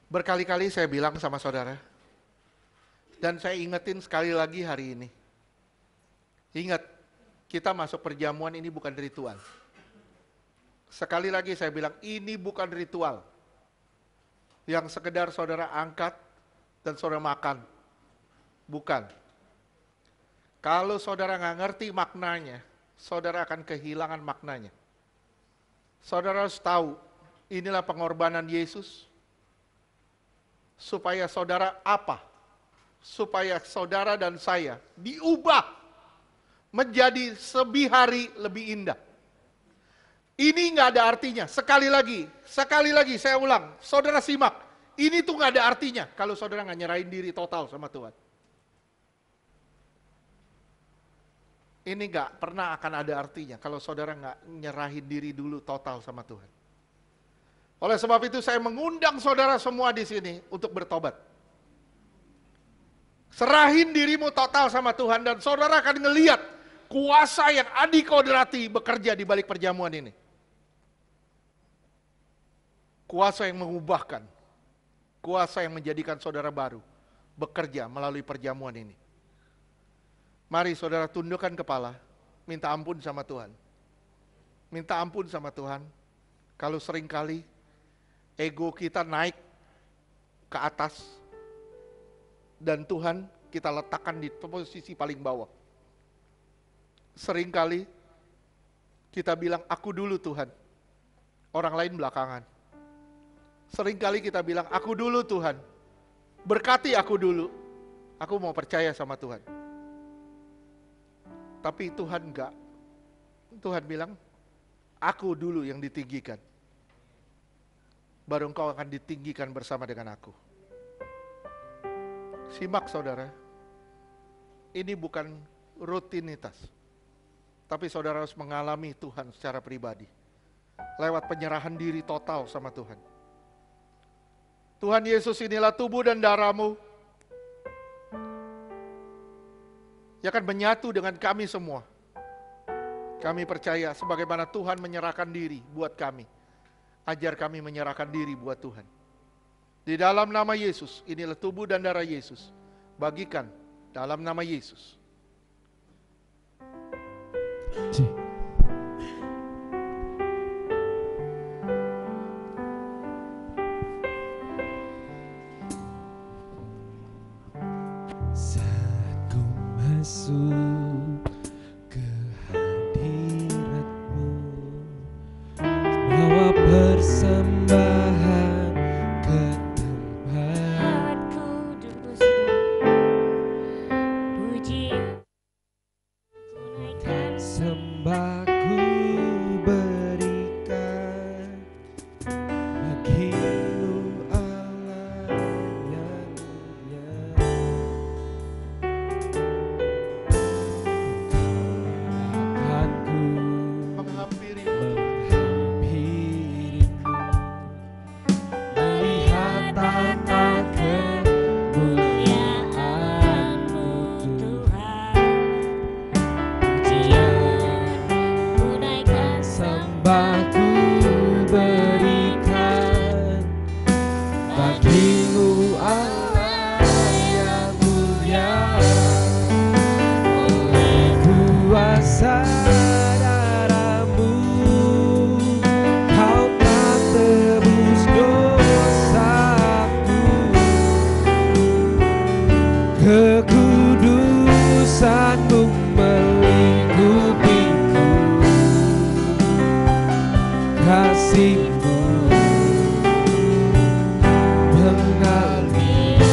Berkali-kali saya bilang sama saudara, dan saya ingetin sekali lagi hari ini. Ingat, kita masuk perjamuan ini bukan ritual. Sekali lagi saya bilang, ini bukan ritual. Yang sekedar saudara angkat dan saudara makan. Bukan. Kalau saudara nggak ngerti maknanya, saudara akan kehilangan maknanya. Saudara harus tahu, inilah pengorbanan Yesus. Supaya saudara apa? Supaya saudara dan saya diubah menjadi sebihari lebih indah. Ini nggak ada artinya. Sekali lagi saya ulang, saudara simak. Ini tuh nggak ada artinya kalau saudara nggak nyerahin diri total sama Tuhan. Ini nggak pernah akan ada artinya kalau saudara nggak nyerahin diri dulu total sama Tuhan. Oleh sebab itu saya mengundang saudara semua di sini untuk bertobat. Serahin dirimu total sama Tuhan dan saudara akan ngelihat kuasa yang adikodrati bekerja di balik perjamuan ini. Kuasa yang mengubahkan, kuasa yang menjadikan saudara baru bekerja melalui perjamuan ini. Mari saudara tundukkan kepala, minta ampun sama Tuhan. Minta ampun sama Tuhan kalau seringkali ego kita naik ke atas dan Tuhan kita letakkan di posisi paling bawah. Seringkali kita bilang, aku dulu Tuhan, orang lain belakangan. Seringkali kita bilang, aku dulu Tuhan, berkati aku dulu, aku mau percaya sama Tuhan. Tapi Tuhan enggak. Tuhan bilang, aku dulu yang ditinggikan. Baru engkau akan ditinggikan bersama dengan aku. Simak saudara, ini bukan rutinitas. Tapi saudara harus mengalami Tuhan secara pribadi. Lewat penyerahan diri total sama Tuhan. Tuhan Yesus, inilah tubuh dan darah-Mu yang akan menyatu dengan kami semua. Kami percaya sebagaimana Tuhan menyerahkan diri buat kami. Ajar kami menyerahkan diri buat Tuhan. Di dalam nama Yesus, inilah tubuh dan darah Yesus. Bagikan dalam nama Yesus. Saat ku masuk ke hadirat-Mu, bawa persembahan ke tempat kudus, puji tunaikan sembah ku berikan bagi-Mu Allah yang mulia. Akan ku Menghampirimu. melihat tata kemuliaan-Mu Tuhan. Pujian tunaikan sembah ku berikan bagi-Mu Allah yang mulia. Oleh kuasa darah-Mu Kau telah tebus dosaku. Kekudusan-Mu melingkupiku. Kasih-Mu mengalir.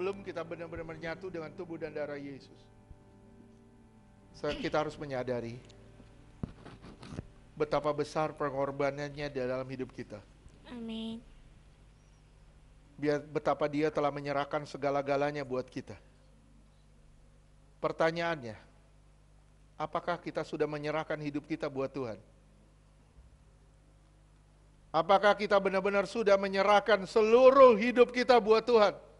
sebelum kita benar-benar menyatu dengan tubuh dan darah Yesus. Kita harus menyadari betapa besar pengorbanannya di dalam hidup kita. Amin. Betapa dia telah menyerahkan segala-galanya buat kita. Pertanyaannya, apakah kita sudah menyerahkan hidup kita buat Tuhan? Apakah kita benar-benar sudah menyerahkan seluruh hidup kita buat Tuhan?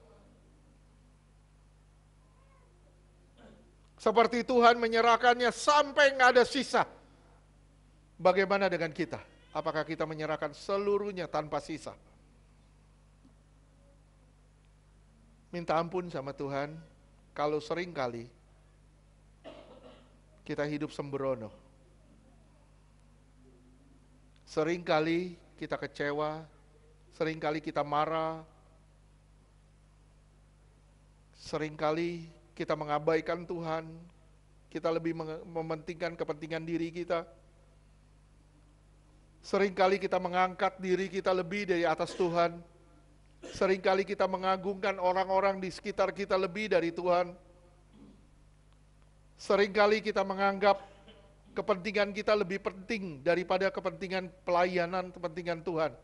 Seperti Tuhan menyerahkannya sampai nggak ada sisa. Bagaimana dengan kita? Apakah kita menyerahkan seluruhnya tanpa sisa? Minta ampun sama Tuhan kalau sering kali kita hidup sembrono. Sering kali kita kecewa, sering kali kita marah, sering kali kita mengabaikan Tuhan, kita lebih mementingkan kepentingan diri kita. Sering kali kita mengangkat diri kita lebih dari atas Tuhan. Sering kali kita mengagungkan orang-orang di sekitar kita lebih dari Tuhan. Sering kali kita menganggap kepentingan kita lebih penting daripada kepentingan pelayanan, kepentingan Tuhan.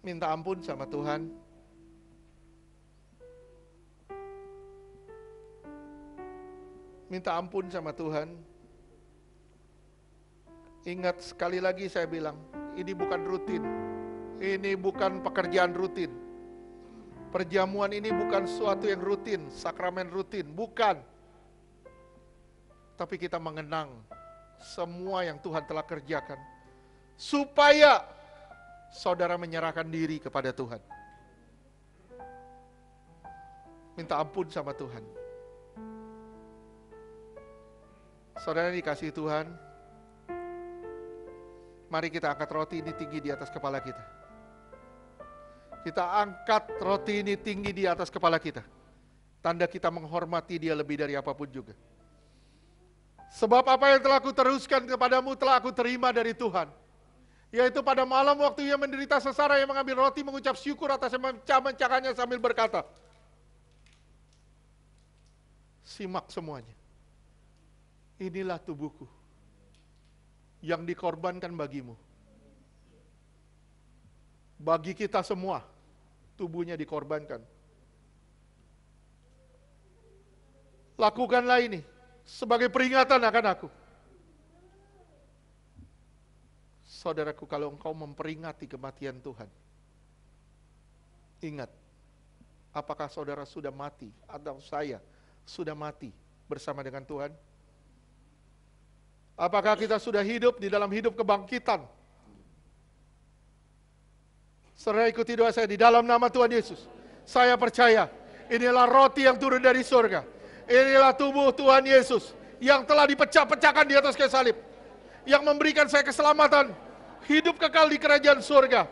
Minta ampun sama Tuhan. Minta ampun sama Tuhan. Ingat, sekali lagi saya bilang, ini bukan rutin. Ini bukan pekerjaan rutin. Perjamuan ini bukan sesuatu yang rutin, sakramen rutin, bukan. Tapi kita mengenang semua yang Tuhan telah kerjakan, supaya saudara menyerahkan diri kepada Tuhan. Minta ampun sama Tuhan. Saudara dikasihi Tuhan, mari kita angkat roti ini tinggi di atas kepala kita. Kita angkat roti ini tinggi di atas kepala kita. Tanda kita menghormati dia lebih dari apapun juga. Sebab apa yang telah aku teruskan kepadamu telah aku terima dari Tuhan. Yaitu pada malam waktu ia menderita sesara, yang mengambil roti, mengucap syukur atas yang memecah-mecahkannya sambil berkata, simak semuanya. Inilah tubuhku yang dikorbankan bagimu. Bagi kita semua, tubuhnya dikorbankan. Lakukanlah ini sebagai peringatan akan aku. Saudaraku, kalau engkau memperingati kematian Tuhan, ingat, apakah saudara sudah mati atau saya sudah mati bersama dengan Tuhan? Apakah kita sudah hidup di dalam hidup kebangkitan? Saudara ikuti doa saya, di dalam nama Tuhan Yesus, saya percaya inilah roti yang turun dari surga. Inilah tubuh Tuhan Yesus yang telah dipecah-pecahkan di atas kayu salib, yang memberikan saya keselamatan, hidup kekal di kerajaan surga,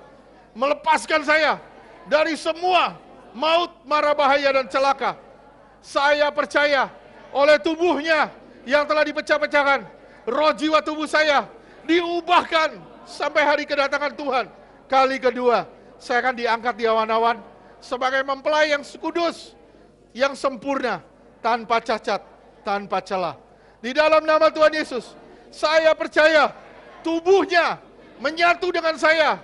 melepaskan saya dari semua maut, mara bahaya dan celaka. Saya percaya oleh tubuhnya yang telah dipecah-pecahkan, roh jiwa tubuh saya diubahkan sampai hari kedatangan Tuhan kali kedua. Saya akan diangkat di awan-awan sebagai mempelai yang kudus, yang sempurna, tanpa cacat, tanpa celah. Di dalam nama Tuhan Yesus, saya percaya tubuhnya menyatu dengan saya.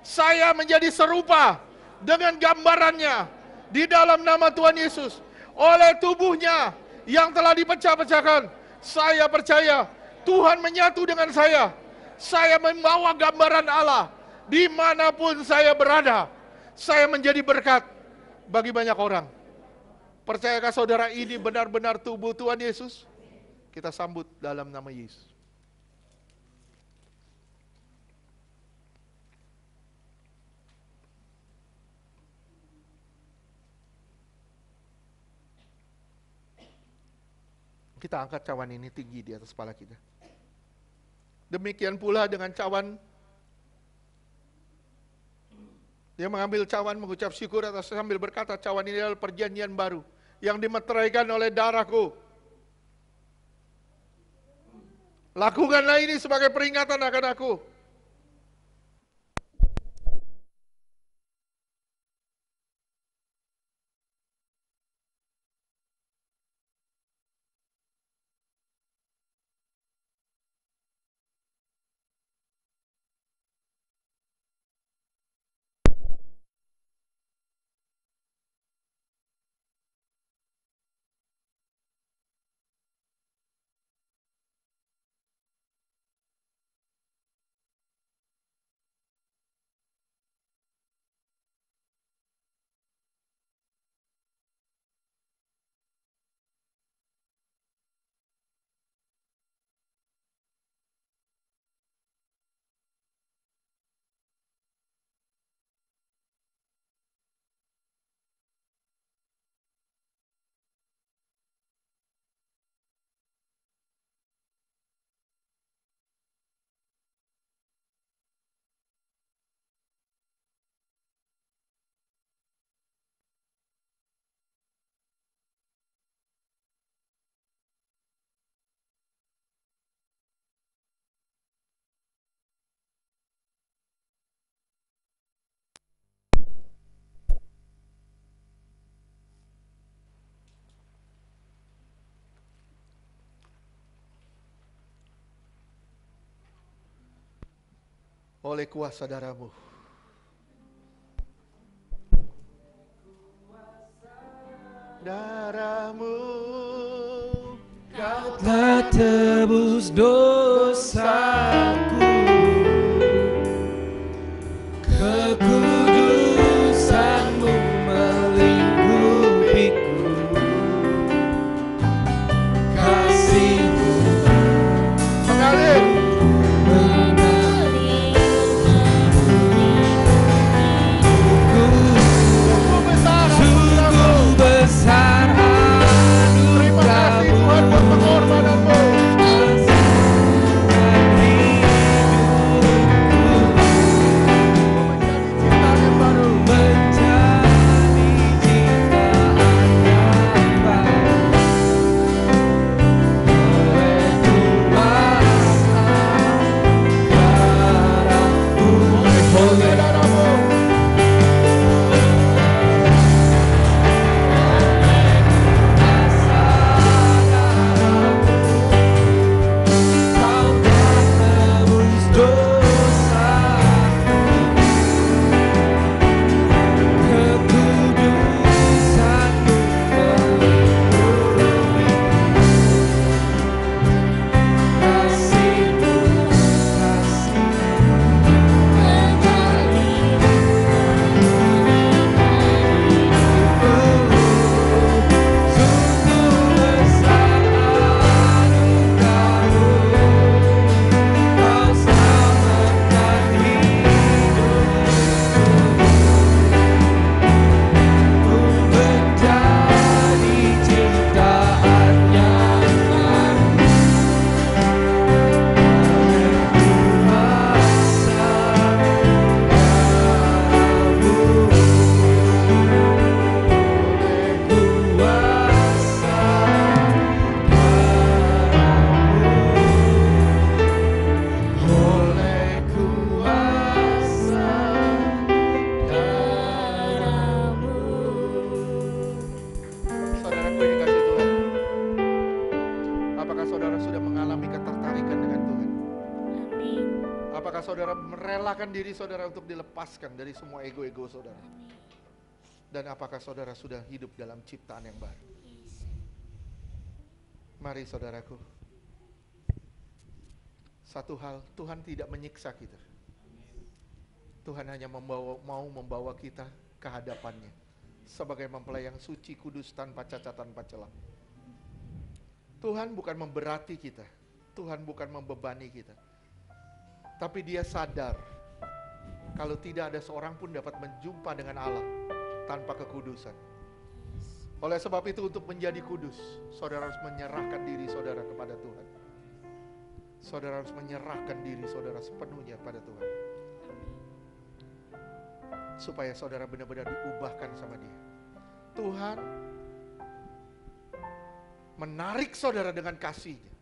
Saya menjadi serupa dengan gambarannya. Di dalam nama Tuhan Yesus, oleh tubuhnya yang telah dipecah-pecahkan, saya percaya Tuhan menyatu dengan saya. Saya membawa gambaran Allah dimanapun saya berada. Saya menjadi berkat bagi banyak orang. Percayakah saudara ini benar-benar tubuh Tuhan Yesus? Kita sambut dalam nama Yesus. Kita angkat cawan ini tinggi di atas kepala kita. Demikian pula dengan cawan. Dia mengambil cawan, mengucap syukur atas sambil berkata, cawan ini adalah perjanjian baru yang dimeteraikan oleh darahku. Lakukanlah ini sebagai peringatan akan aku. oleh kuasa darah-Mu. Darah-Mu Kau telah tebus dosaku, kekudusan-Mu melingkupiku, kasih-Mu mengalir sungguh besar anugerah-Mu. sungguh besar Terima kasih Tuhan buat pengorbanan-Mu. Menjadi ciptaan yang baru. menjadi ciptaan yang baru oleh kuasa darah-Mu, oleh Darah-Mu. kuasa darah-Mu, Kau telah tebus dosaku, kekudusan-Mu melingkupiku, kasih-Mu, sungguh besar anugerah-Mu, Kau selamatkan hidupku, ku menjadi ciptaan yang baru oleh kuasa darah-Mu, oleh kuasa darah-Mu. Saudaraku yang dikasihi Tuhan, apakah saudara sudah mengalami ketertarikan dengan Tuhan? Amin. Apakah saudara merelakan diri saudara untuk dilepaskan dari semua ego-ego saudara? Dan apakah saudara sudah hidup dalam ciptaan yang baru? Mari saudaraku, satu hal, Tuhan tidak menyiksa kita. Tuhan hanya mau membawa kita ke hadapannya sebagai mempelai yang suci, kudus, tanpa cacat, tanpa celah. Tuhan bukan memberati kita, Tuhan bukan membebani kita, tapi Dia sadar kalau tidak ada seorang pun dapat menjumpa dengan Allah tanpa kekudusan. Oleh sebab itu, untuk menjadi kudus, saudara harus menyerahkan diri saudara kepada Tuhan. Saudara harus menyerahkan diri saudara sepenuhnya pada Tuhan, supaya saudara benar-benar diubahkan sama Dia. Tuhan menarik saudara dengan kasih-Nya,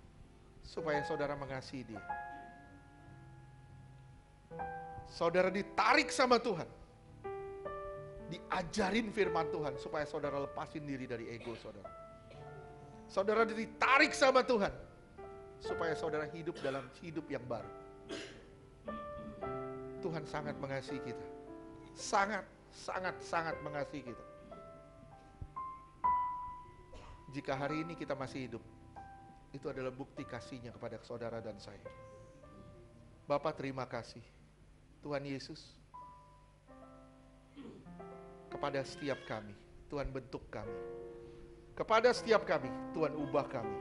supaya saudara mengasihi Dia. Saudara ditarik sama Tuhan, diajarin firman Tuhan, supaya saudara lepasin diri dari ego saudara. Saudara ditarik sama Tuhan, supaya saudara hidup dalam hidup yang baru. Tuhan sangat mengasihi kita. Sangat mengasihi kita. Jika hari ini kita masih hidup, itu adalah bukti kasih-Nya kepada saudara dan saya. Bapa, terima kasih Tuhan Yesus, kepada setiap kami Tuhan bentuk kami, kepada setiap kami Tuhan ubah kami,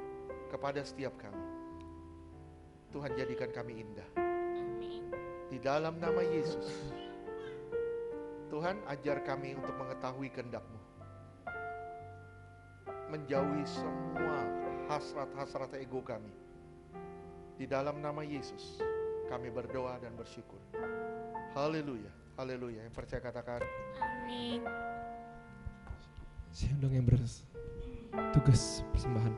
kepada setiap kami Tuhan jadikan kami indah. Di dalam nama Yesus, Tuhan ajar kami untuk mengetahui kehendak-Mu, menjauhi semua hasrat-hasrat ego kami. Di dalam nama Yesus kami berdoa dan bersyukur. Haleluya, haleluya. Yang percaya katakan Amin. Saya undang yang bertugas persembahan.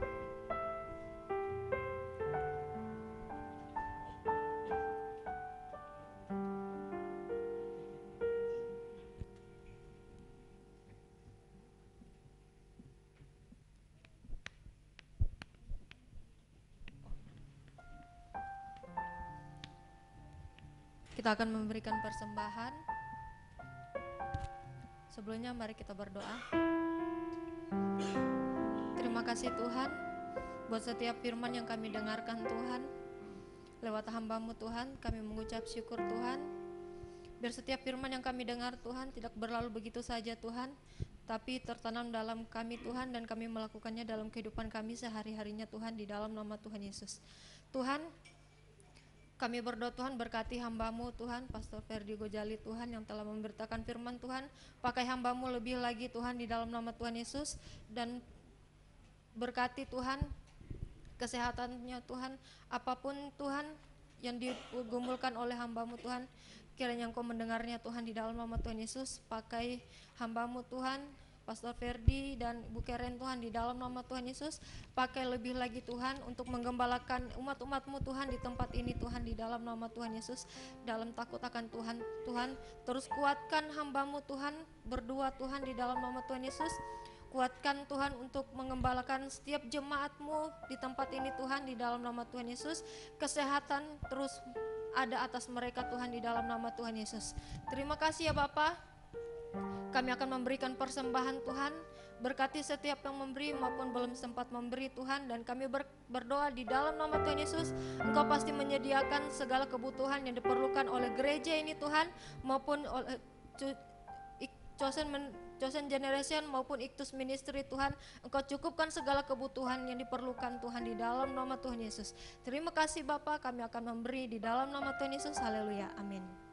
Kita akan memberikan persembahan. Sebelumnya mari kita berdoa. Terima kasih Tuhan buat setiap firman yang kami dengarkan Tuhan. Lewat hamba-Mu Tuhan, kami mengucap syukur Tuhan. Biar setiap firman yang kami dengar Tuhan tidak berlalu begitu saja Tuhan, tapi tertanam dalam kami Tuhan, dan kami melakukannya dalam kehidupan kami sehari-harinya Tuhan, di dalam nama Tuhan Yesus. Tuhan, kami berdoa Tuhan, berkati hamba-Mu Tuhan, Pastor Ferdi Gojali Tuhan, yang telah memberitakan firman Tuhan. Pakai hamba-Mu lebih lagi Tuhan, di dalam nama Tuhan Yesus. Dan berkati Tuhan kesehatannya Tuhan, apapun Tuhan yang digumulkan oleh hamba-Mu Tuhan, kiranya Engkau mendengarnya Tuhan, di dalam nama Tuhan Yesus. Pakai hamba-Mu Tuhan, Pastor Ferdi dan Ibu Keren Tuhan, di dalam nama Tuhan Yesus. Pakai lebih lagi Tuhan untuk menggembalakan umat-umat-Mu Tuhan di tempat ini Tuhan, di dalam nama Tuhan Yesus. Dalam takut akan Tuhan, Tuhan terus kuatkan hamba-Mu Tuhan berdua Tuhan, di dalam nama Tuhan Yesus. Kuatkan Tuhan untuk mengembalakan setiap jemaat-Mu di tempat ini Tuhan, di dalam nama Tuhan Yesus. Kesehatan terus ada atas mereka Tuhan, di dalam nama Tuhan Yesus. Terima kasih ya Bapa. Kami akan memberikan persembahan Tuhan. Berkati setiap yang memberi maupun belum sempat memberi Tuhan. Dan kami berdoa di dalam nama Tuhan Yesus, Engkau pasti menyediakan segala kebutuhan yang diperlukan oleh gereja ini Tuhan, maupun oleh Chosen Generation maupun Iktus Ministry Tuhan. Engkau cukupkan segala kebutuhan yang diperlukan Tuhan, di dalam nama Tuhan Yesus. Terima kasih Bapa, kami akan memberi di dalam nama Tuhan Yesus. Haleluya, amin.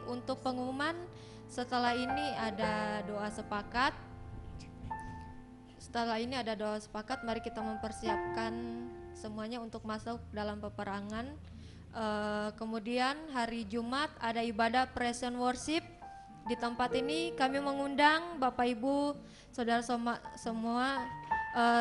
Untuk pengumuman, setelah ini ada doa sepakat. Mari kita mempersiapkan semuanya untuk masuk dalam peperangan. Kemudian hari Jumat ada ibadah praise and worship. Di tempat ini kami mengundang Bapak Ibu, Saudara semua,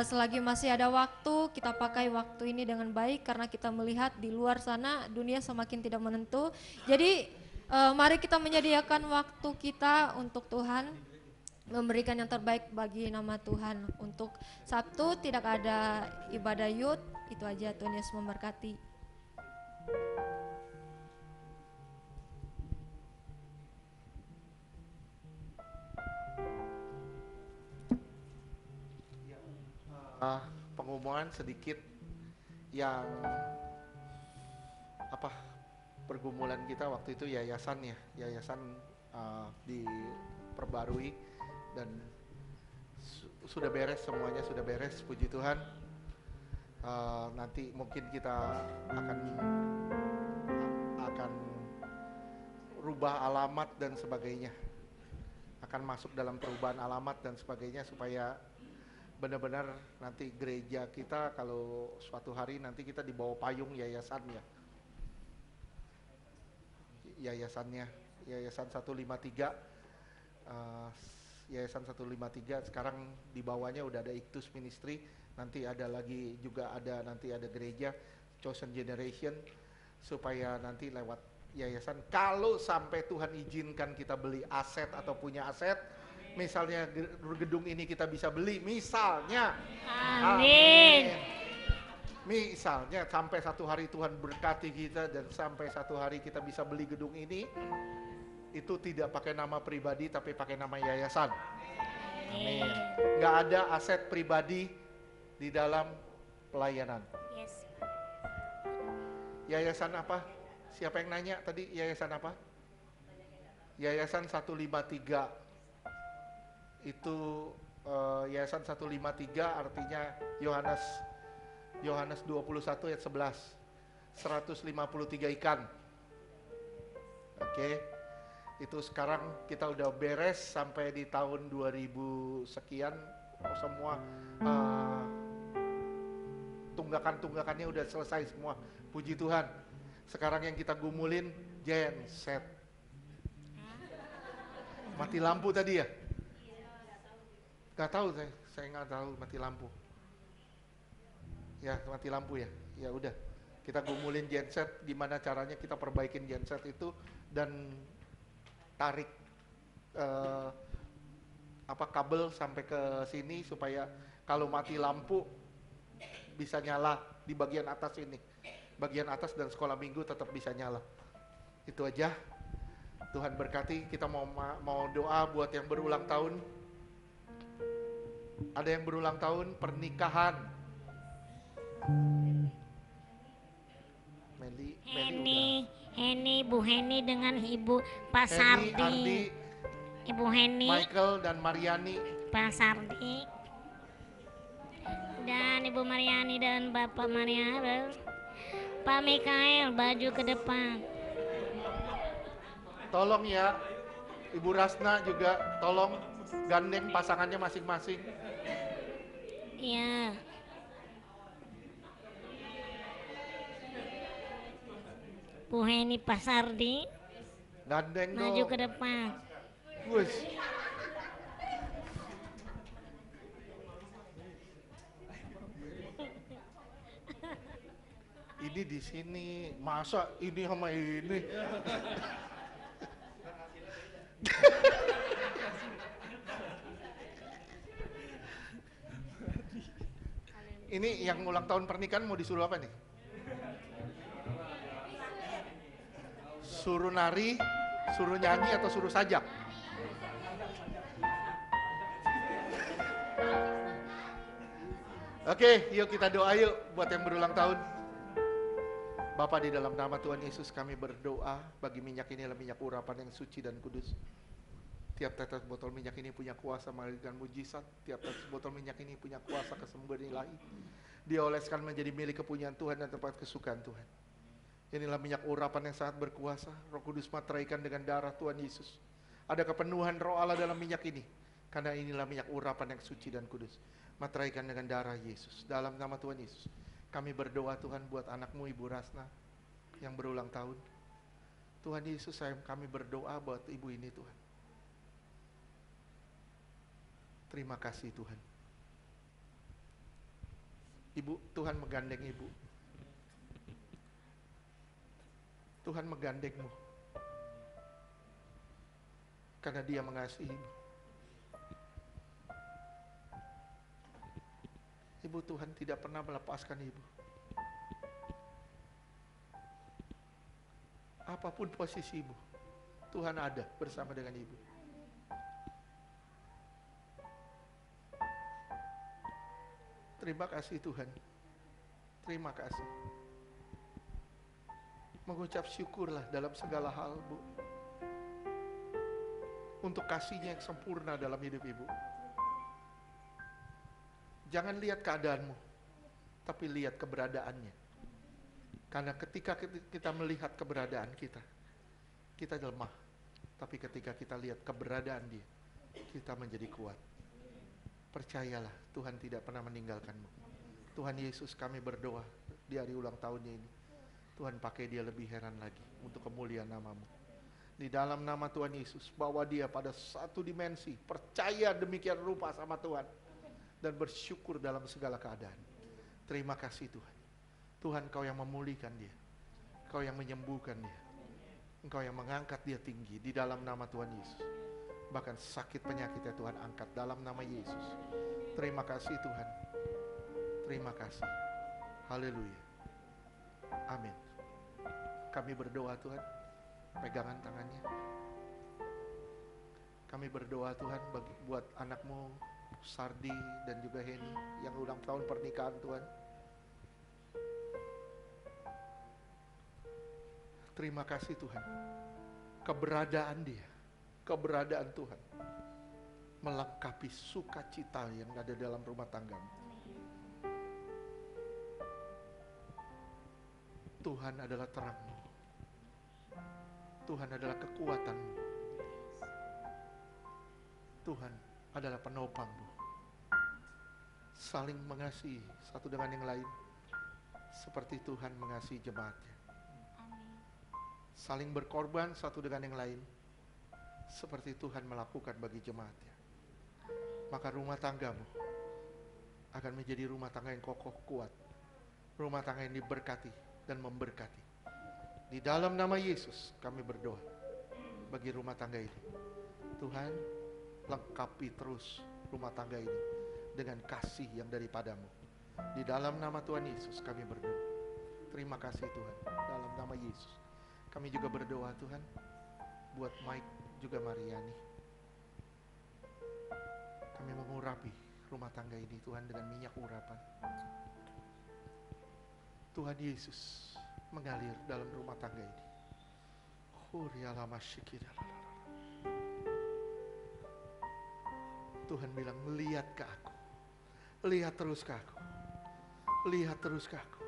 selagi masih ada waktu, kita pakai waktu ini dengan baik, karena kita melihat di luar sana dunia semakin tidak menentu. Jadi mari kita menyediakan waktu kita untuk Tuhan, memberikan yang terbaik bagi nama Tuhan. Untuk Sabtu tidak ada ibadah youth, itu aja. Tuhan Yesus memberkati. pengumuman sedikit yang pergumulan kita waktu itu yayasan diperbarui dan sudah beres, semuanya sudah beres, puji Tuhan. Nanti mungkin kita akan rubah alamat dan sebagainya, akan masuk dalam perubahan alamat dan sebagainya supaya benar-benar nanti gereja kita kalau suatu hari nanti kita di bawah payung yayasannya. Yayasan 153 Yayasan 153 sekarang di bawahnya udah ada Iktus Ministry, nanti ada lagi juga nanti ada gereja Chosen Generation, supaya nanti lewat yayasan kalau sampai Tuhan izinkan kita beli aset atau punya aset, misalnya gedung ini kita bisa beli misalnya, Amin. Misalnya sampai satu hari Tuhan berkati kita dan sampai satu hari kita bisa beli gedung ini, itu tidak pakai nama pribadi tapi pakai nama yayasan. Amin. Nggak ada aset pribadi di dalam pelayanan. Yes. Yayasan apa? Siapa yang nanya tadi yayasan apa? Yayasan 153. Itu yayasan 153 artinya Yohanes 21 ayat 11. 153 ikan. Oke. Itu sekarang kita udah beres sampai di tahun 2000 sekian, semua tunggakannya udah selesai semua, puji Tuhan. Sekarang yang kita gumulin genset. Mati lampu tadi ya? Gak tahu saya nggak tahu mati lampu. Ya mati lampu ya, ya udah. Kita gumulin genset, gimana caranya kita perbaikin genset itu dan tarik kabel sampai ke sini supaya kalau mati lampu bisa nyala di bagian atas ini, bagian atas dan sekolah minggu tetap bisa nyala. Itu aja. Tuhan berkati. Kita mau doa buat yang berulang tahun. Ada yang berulang tahun pernikahan. Heni, Bu Heni dengan Ibu Pak Heni, Sardi. Ardi, Ibu Heni, Michael dan Mariani. Pak Sardi. Dan Ibu Mariani dan Bapak Mariana. Pak Mikael, baju ke depan. Tolong ya, Ibu Rasna juga tolong gandeng pasangannya masing-masing. Iya. Bu Heni Pak Sardi, Gandeng maju dong. ke depan. Wus. Ini di sini, masa ini sama ini? Ini yang ulang tahun pernikahan mau disuruh apa nih? Suruh nari, suruh nyanyi atau suruh sajak? Oke, yuk kita doa yuk buat yang berulang tahun. Bapa, di dalam nama Tuhan Yesus kami berdoa bagi minyak ini adalah minyak urapan yang suci dan kudus. Tiap tetes botol minyak ini punya kuasa melahirkan mujizat. Tiap tetes botol minyak ini punya kuasa kesembuhan ilahi. Dioleskan menjadi milik kepunyaan Tuhan dan tempat kesukaan Tuhan. Inilah minyak urapan yang sangat berkuasa. Roh Kudus materaikan dengan darah Tuhan Yesus. Ada kepenuhan Roh Allah dalam minyak ini. Karena inilah minyak urapan yang suci dan kudus. Materaikan dengan darah Yesus. Dalam nama Tuhan Yesus. Kami berdoa Tuhan buat anakmu Ibu Rasna yang berulang tahun. Tuhan Yesus, kami berdoa buat ibu ini Tuhan. Terima kasih Tuhan. Ibu, Tuhan menggandeng ibu. Tuhan menggandengmu. Karena Dia mengasihimu. Ibu, Tuhan tidak pernah melepaskan ibu. Apapun posisi ibu, Tuhan ada bersama dengan ibu. Terima kasih Tuhan. Terima kasih. Mengucap syukurlah dalam segala hal, Bu. Untuk kasih-Nya yang sempurna dalam hidup Ibu. Jangan lihat keadaanmu, tapi lihat keberadaannya. Karena ketika kita melihat keberadaan kita lemah. Tapi ketika kita lihat keberadaan Dia, kita menjadi kuat. Percayalah, Tuhan tidak pernah meninggalkanmu. Tuhan Yesus, kami berdoa di hari ulang tahunnya ini. Tuhan pakai Dia lebih heran lagi untuk kemuliaan nama-Mu. Di dalam nama Tuhan Yesus, bawa dia pada satu dimensi, percaya demikian rupa sama Tuhan, dan bersyukur dalam segala keadaan. Terima kasih Tuhan. Tuhan, Kau yang memulihkan dia, Kau yang menyembuhkan dia, Engkau yang mengangkat dia tinggi di dalam nama Tuhan Yesus. Bahkan sakit penyakitnya Tuhan angkat dalam nama Yesus. Terima kasih Tuhan. Terima kasih. Haleluya. Amin. Kami berdoa Tuhan, pegangan tangannya. Kami berdoa Tuhan buat anakmu Sardi dan juga Heni yang ulang tahun pernikahan Tuhan. Terima kasih Tuhan. Keberadaan dia, keberadaan Tuhan melengkapi sukacita yang ada dalam rumah tanggamu. Tuhan adalah terangmu. Tuhan adalah kekuatanmu. Tuhan adalah penopangmu. Saling mengasihi satu dengan yang lain seperti Tuhan mengasihi jemaatnya. Saling berkorban satu dengan yang lain seperti Tuhan melakukan bagi jemaatnya. Maka rumah tanggamu akan menjadi rumah tangga yang kokoh kuat. Rumah tangga yang diberkati dan memberkati. Di dalam nama Yesus kami berdoa bagi rumah tangga ini. Tuhan, lengkapi terus rumah tangga ini dengan kasih yang daripadamu. Di dalam nama Tuhan Yesus kami berdoa. Terima kasih Tuhan. Dalam nama Yesus kami juga berdoa Tuhan buat Mike juga Mariani. Kami mengurapi rumah tangga ini Tuhan dengan minyak urapan. Tuhan Yesus mengalir dalam rumah tangga ini. Tuhan bilang, lihat ke aku. Lihat terus ke aku. Lihat terus ke aku.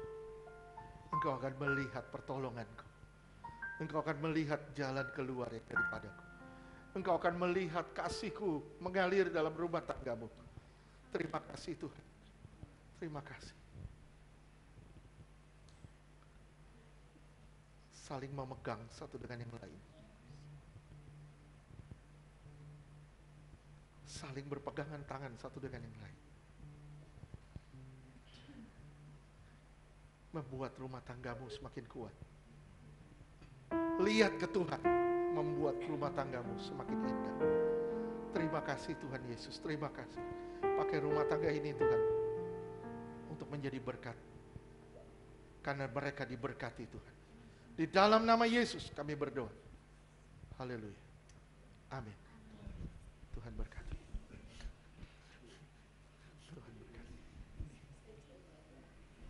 Engkau akan melihat pertolonganku. Engkau akan melihat jalan keluar yang daripadaku. Engkau akan melihat kasihku mengalir dalam rumah tanggamu. Terima kasih Tuhan. Terima kasih. Saling memegang satu dengan yang lain. Saling berpegangan tangan satu dengan yang lain. Membuat rumah tanggamu semakin kuat. Lihat ke Tuhan, membuat rumah tanggamu semakin indah. Terima kasih Tuhan Yesus, terima kasih. Pakai rumah tangga ini Tuhan, untuk menjadi berkat. Karena mereka diberkati Tuhan. Di dalam nama Yesus kami berdoa. Haleluya. Amin. Tuhan berkati. Tuhan berkati.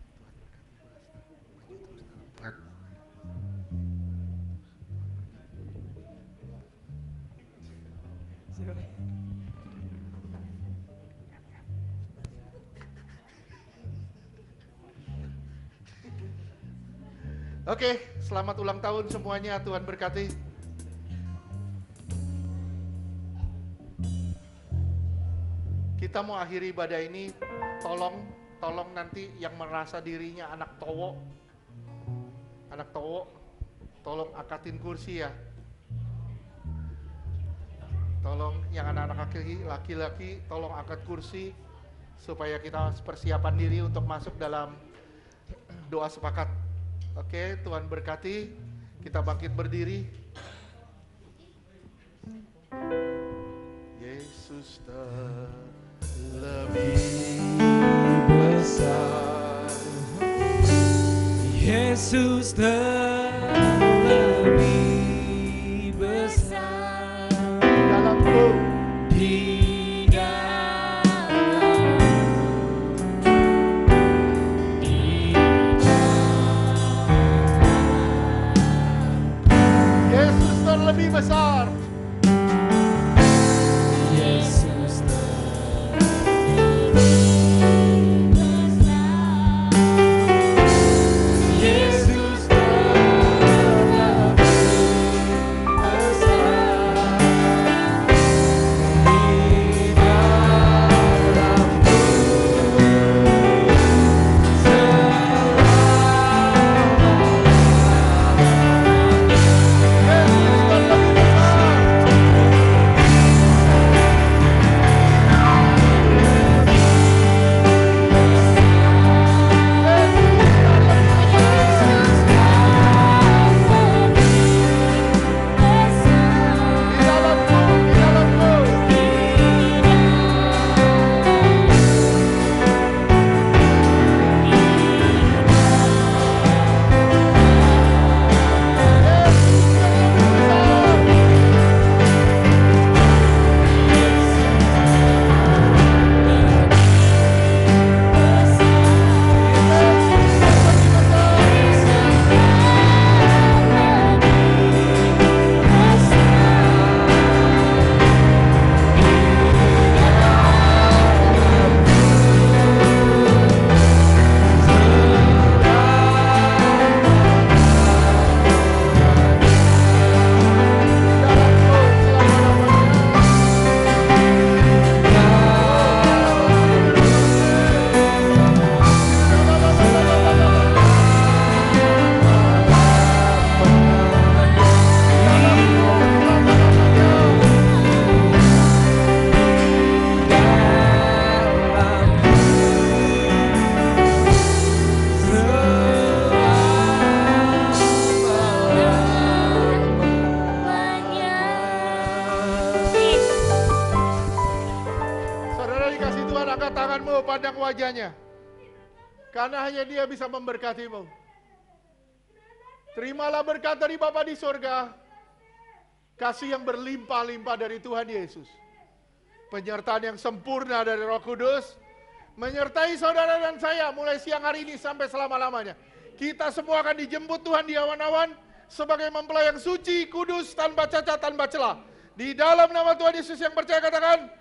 Tuhan berkati. Maju terus dalam Tuhan. Oke, selamat ulang tahun semuanya. Tuhan berkati. Kita mau akhiri ibadah ini. Tolong nanti yang merasa dirinya anak towo, tolong angkatin kursi ya. Tolong yang anak-anak laki-laki, tolong angkat kursi supaya kita persiapan diri untuk masuk dalam doa sepakat. Oke, Tuhan berkati. Kita bangkit berdiri. Yesus lebih besar. Yesus lebih besar Dalamku. di dalam keluarganya. Karena hanya Dia bisa memberkatimu. Terimalah berkat dari Bapa di surga. Kasih yang berlimpah-limpah dari Tuhan Yesus. Penyertaan yang sempurna dari Roh Kudus. Menyertai saudara dan saya mulai siang hari ini sampai selama-lamanya. Kita semua akan dijemput Tuhan di awan-awan sebagai mempelai yang suci, kudus, tanpa cacat, tanpa celah. Di dalam nama Tuhan Yesus yang percaya katakan,